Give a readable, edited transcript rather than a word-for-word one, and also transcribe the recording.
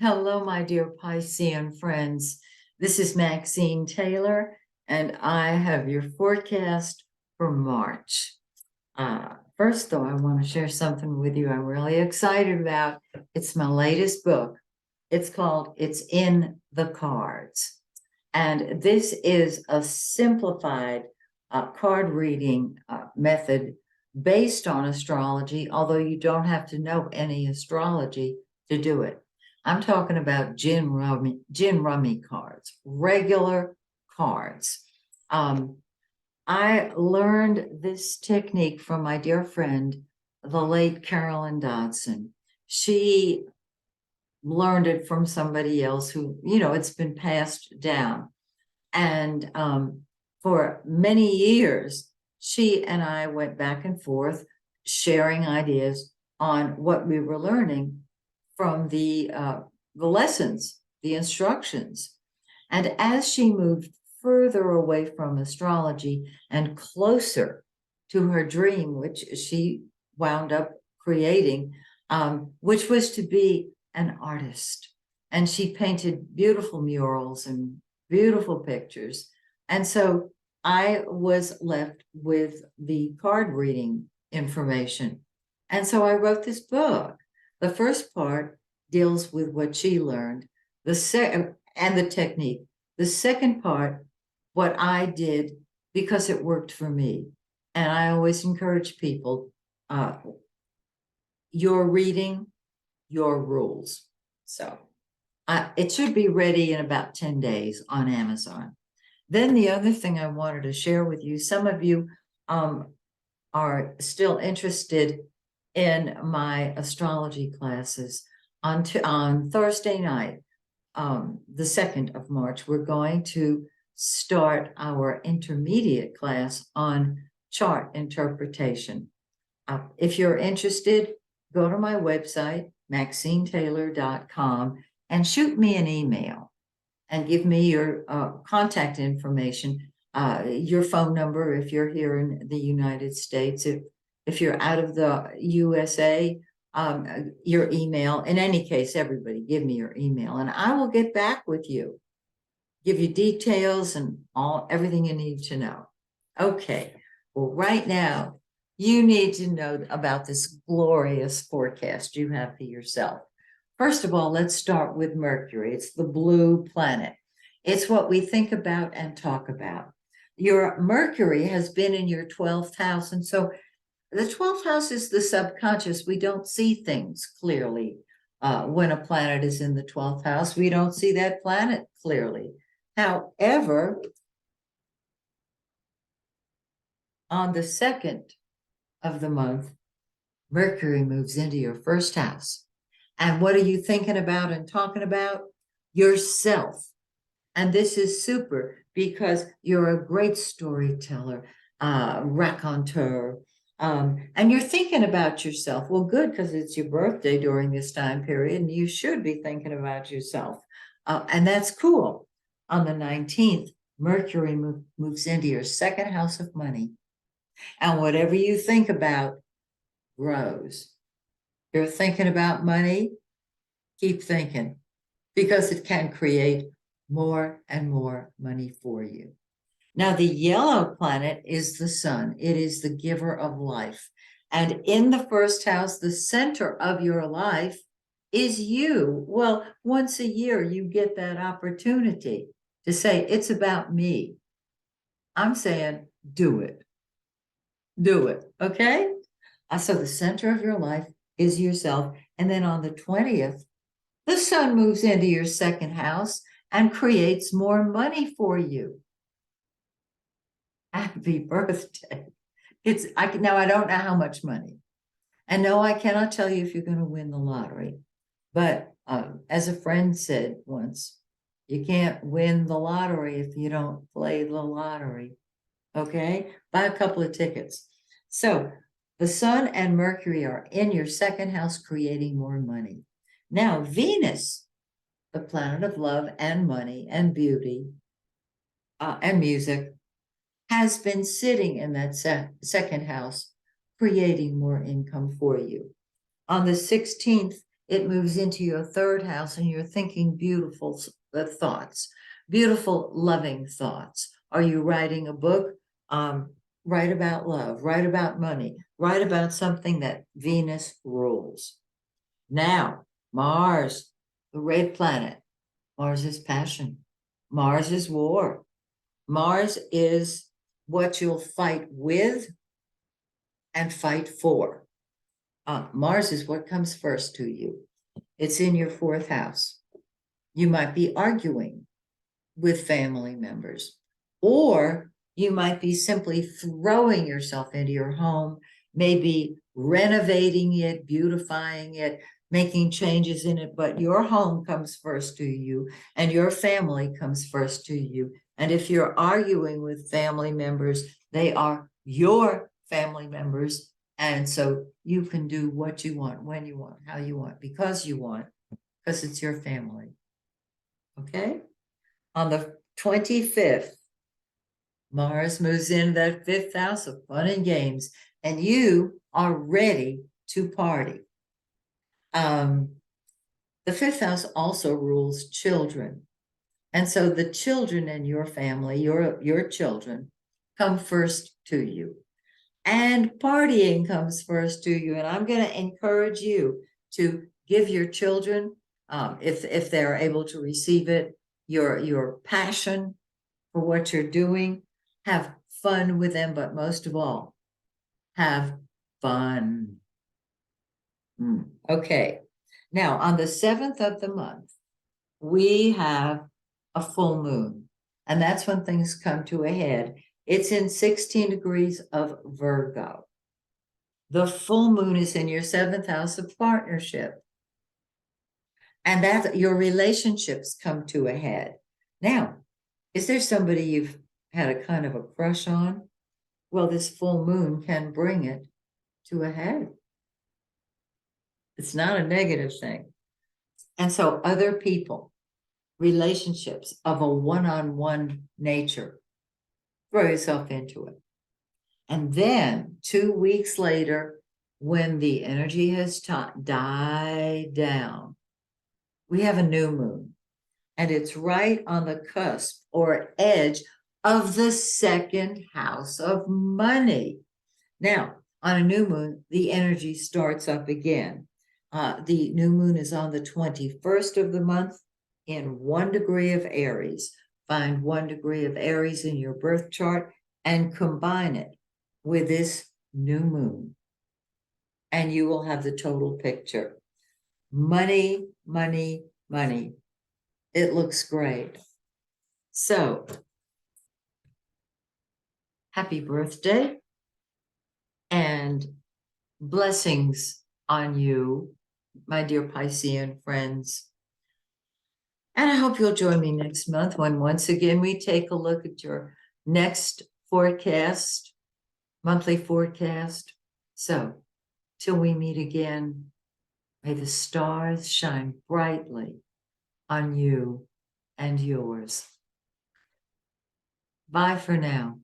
Hello, my dear Piscean friends. This is Maxine Taylor, and I have your forecast for March. First, though, I want to share something with you I'm really excited about. It's my latest book. It's called It's in the Cards. And this is a simplified card reading method based on astrology, although you don't have to know any astrology to do it. I'm talking about gin rummy cards, regular cards. I learned this technique from my dear friend, the late Carolyn Dodson. She learned it from somebody else who, it's been passed down. And for many years, she and I went back and forth sharing ideas on what we were learning from the lessons, the instructions. And as she moved further away from astrology and closer to her dream, which she wound up creating, which was to be an artist. And she painted beautiful murals and beautiful pictures. And so I was left with the card reading information. And so I wrote this book. The first part deals with what she learned, the second and the technique. The second part, what I did because it worked for me. And I always encourage people, your reading, your rules. So it should be ready in about 10 days on Amazon. Then the other thing I wanted to share with you, some of you are still interested in my astrology classes. On Thursday night, the 2nd of March, we're going to start our intermediate class on chart interpretation. If you're interested, go to my website, maxinetaylor.com, and shoot me an email and give me your contact information, your phone number if you're here in the United States. If you're out of the USA, your email. In any case, everybody give me your email and I will get back with you, give you details and everything you need to know. Okay, well, right now, you need to know about this glorious forecast you have for yourself. First of all, let's start with Mercury. It's the blue planet. It's what we think about and talk about. Your Mercury has been in your 12th house, and so the 12th house is the subconscious. We don't see things clearly. When a planet is in the 12th house, we don't see that planet clearly. However, on the 2nd of the month, Mercury moves into your first house. And what are you thinking about and talking about? Yourself. And this is super because you're a great storyteller, raconteur, and you're thinking about yourself. Well, good, because it's your birthday during this time period, and you should be thinking about yourself. And that's cool. On the 19th, Mercury moves into your second house of money. And whatever you think about grows. You're thinking about money, keep thinking, because it can create more and more money for you. Now, the yellow planet is the sun. It is the giver of life. And in the first house, the center of your life is you. Well, once a year, you get that opportunity to say, it's about me. I'm saying, do it. Do it. Okay? So the center of your life is yourself. And then on the 20th, the sun moves into your second house and creates more money for you. Happy birthday. Now I don't know how much money. And no, I cannot tell you if you're going to win the lottery. But as a friend said once, you can't win the lottery if you don't play the lottery. Okay? Buy a couple of tickets. So the sun and Mercury are in your second house creating more money. Now, Venus, the planet of love and money and beauty and music, has been sitting in that second house, creating more income for you. On the 16th, it moves into your third house and you're thinking beautiful thoughts, beautiful, loving thoughts. Are you writing a book? Write about love, write about money, write about something that Venus rules. Now, Mars, the red planet. Mars is passion. Mars is war. Mars is what you'll fight with and fight for. Mars is what comes first to you. It's in your fourth house. You might be arguing with family members, or you might be simply throwing yourself into your home, maybe renovating it, beautifying it, making changes in it, but your home comes first to you and your family comes first to you. And if you're arguing with family members, they are your family members. And so you can do what you want, when you want, how you want, because it's your family. Okay? On the 25th, Mars moves into that fifth house of fun and games, and you are ready to party. The fifth house also rules children. And so the children in your family, your children, come first to you. And partying comes first to you. And I'm going to encourage you to give your children, if they're able to receive it, your passion for what you're doing, have fun with them, but most of all, have fun. Okay. Now, on the 7th of the month, we have a full moon, and that's when things come to a head. It's in 16 degrees of Virgo. The full moon is in your 7th house of partnership, and that your relationships come to a head. Now, is there somebody you've had a kind of a crush on? Well, this full moon can bring it to a head. It's not a negative thing. And so other people, relationships of a one-on-one nature, throw yourself into it. And then 2 weeks later, when the energy has died down, we have a new moon. And it's right on the cusp or edge of the 2nd house of money. Now, on a new moon, the energy starts up again. The new moon is on the 21st of the month in 1 degree of Aries. Find 1 degree of Aries in your birth chart and combine it with this new moon. And you will have the total picture. Money, money, money. It looks great. So, happy birthday and blessings on you, my dear Piscean friends. And I hope you'll join me next month when once again we take a look at your next forecast, monthly forecast. So, till we meet again, may the stars shine brightly on you and yours. Bye for now.